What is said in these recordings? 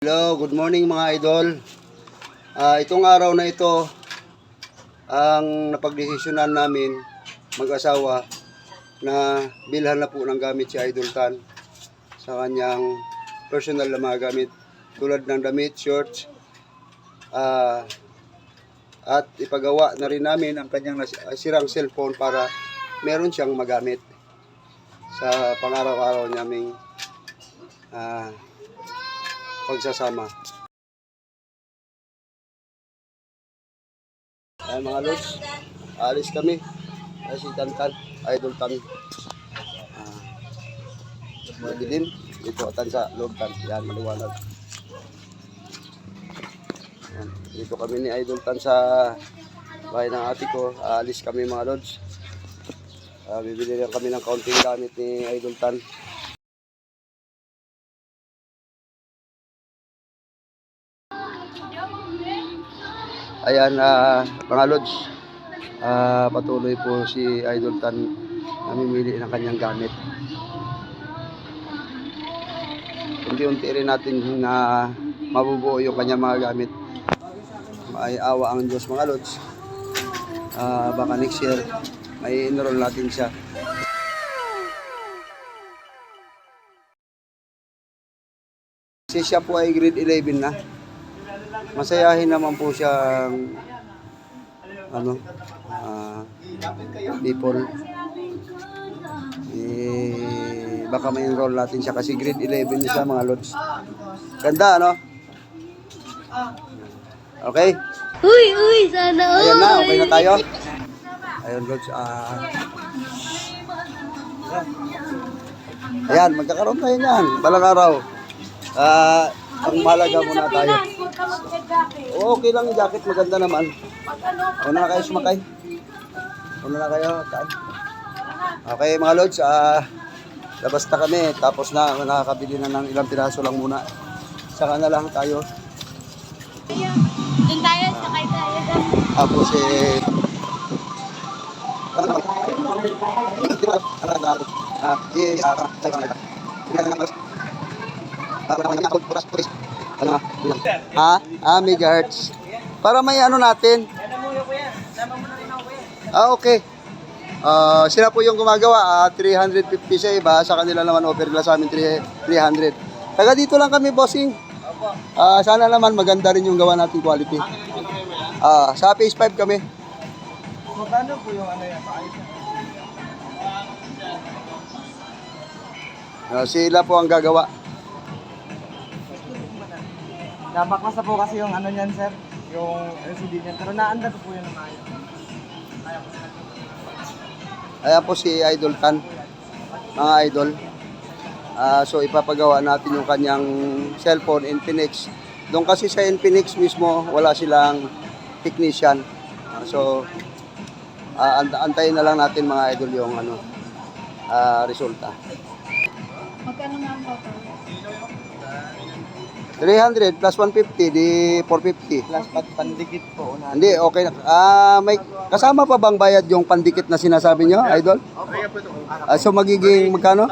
Hello, good morning mga idol. Itong araw na ito, ang napagdesisyonan namin mag-asawa na bilhan na po ng gamit si Idol Tan sa kanyang personal na mga gamit tulad ng damit, shorts, at ipagawa na rin namin ang kanyang sirang cellphone para meron siyang magamit sa pang-araw-araw naming pagsasama. Ay mga lods, alis kami. Si Tantan, Idol Tan. Madilim, dito atan sa loob tan. Yan, maliwanag. Yan. Dito kami ni Idol Tan sa bahay ng ate ko. Alis kami mga lods. Bibili lang kami ng kaunting gamit ni Idol Tan. Ayan, mga lods, patuloy po si Idol Tan namimili ng kanyang gamit. Unti-unti rin natin na mabubuo yung kanyang mga gamit. May awa ang Diyos mga lods. Baka next year may enroll natin siya. Kasi siya po ay grade 11 na. Masayahin naman po siyang people. Baka may enroll natin siya kasi grade 11 na siya mga lods. Ganda ano? Okay? Uy, sana all. Ayan na, okay na tayo. Ayun lods, ayan, magkakaroon tayo niyan. Balang araw. Ang malaga muna tayo. Okay lang yung jacket, maganda naman. Una na kayo sumakay. Una na kayo, taan. Okay mga lods, labas na kami. Tapos na, nakakabili na ng ilang piraso lang muna. Saka na lang tayo. Doon tayo, sakay tayo. Tapos megahertz. Para may ano natin. Okay. Sila po yung gumagawa. 350 sa iba. Sa kanila naman offer nila sa amin 300. Taga dito lang kami, bossing. Sana naman maganda rin yung gawa natin quality. Sa phase 5 kami. Magkano po yung ano yan? Sila po ang gagawa. Nabaklas na po kasi yung ano niyan, sir. Yung LCD niyan. Pero naanda ko po yun ng ayos. Ayan po si Idol Tan, mga idol. So ipapagawa natin yung kanyang cellphone Infinix. Doon kasi sa Infinix mismo, wala silang technician. So antayin na lang natin mga idol yung resulta. Magkano nga ang total? 300 plus 150, di 450. Plus pandikit po. Hindi, okay na. May kasama pa bang bayad yung pandikit na sinasabi nyo, idol? So magiging magkano?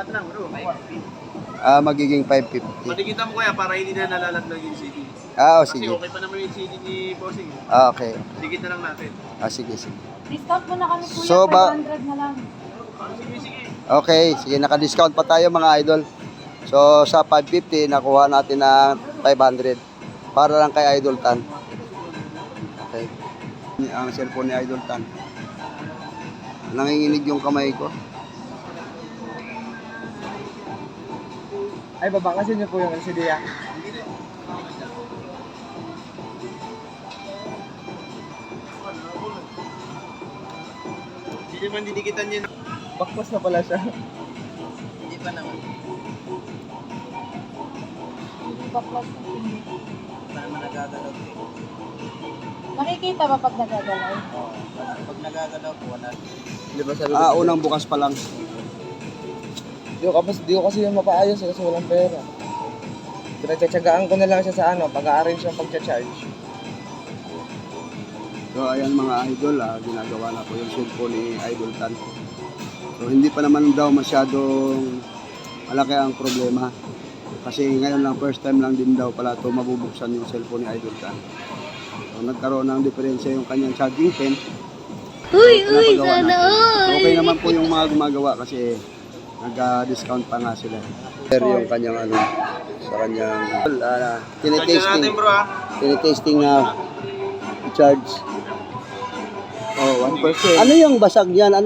Magiging 550. Patikitan mo kaya para hindi na nalalaglag yung CD. Sige. Kasi okay pa naman yung CD ni Bossing. Okay. Tikit na lang natin. Sige. Discount mo na kami kuya, So, 500 na lang. Sige. Okay, sige, naka-discount pa tayo mga idol. So, sa 550, nakuha natin ng 500 para lang kay Idol Tan. Okay. Ang cellphone ni Idol Tan. Nanginginig yung kamay ko. Ay, babaklasin niyo po yung LCD ya. Hindi naman didikitan yun. Baklas na pala siya. Hindi pa naman. Baklas na hindi. Pa naman nagagalaw eh. Nakikita ba pag nagagalaw? Pag nagagalaw po, wala. Di ba sabi Unang bukas pa lang. Di ko kasi yung mapaayos kasi walang pera. Pinagtsatsagaan ko na lang siya sa pag-a-arrange yung pagcha-charge. So, ayan mga idol, ginagawa na po yung cellphone ni Idol Tan. So, hindi pa naman daw masyadong malaki ang problema. Kasi ngayon lang, first time lang din daw pala ito mabubuksan yung cellphone ni Idol Tan. So, nagkaroon ng diferensya yung kanyang charging pen. Sana all! Okay naman po yung mga gumagawa kasi nag-discount pa nga sila. Pero yung kanyang ano, sa kanyang tinitesting charge. Oh, 1%. Ano yung basag niyan? Ano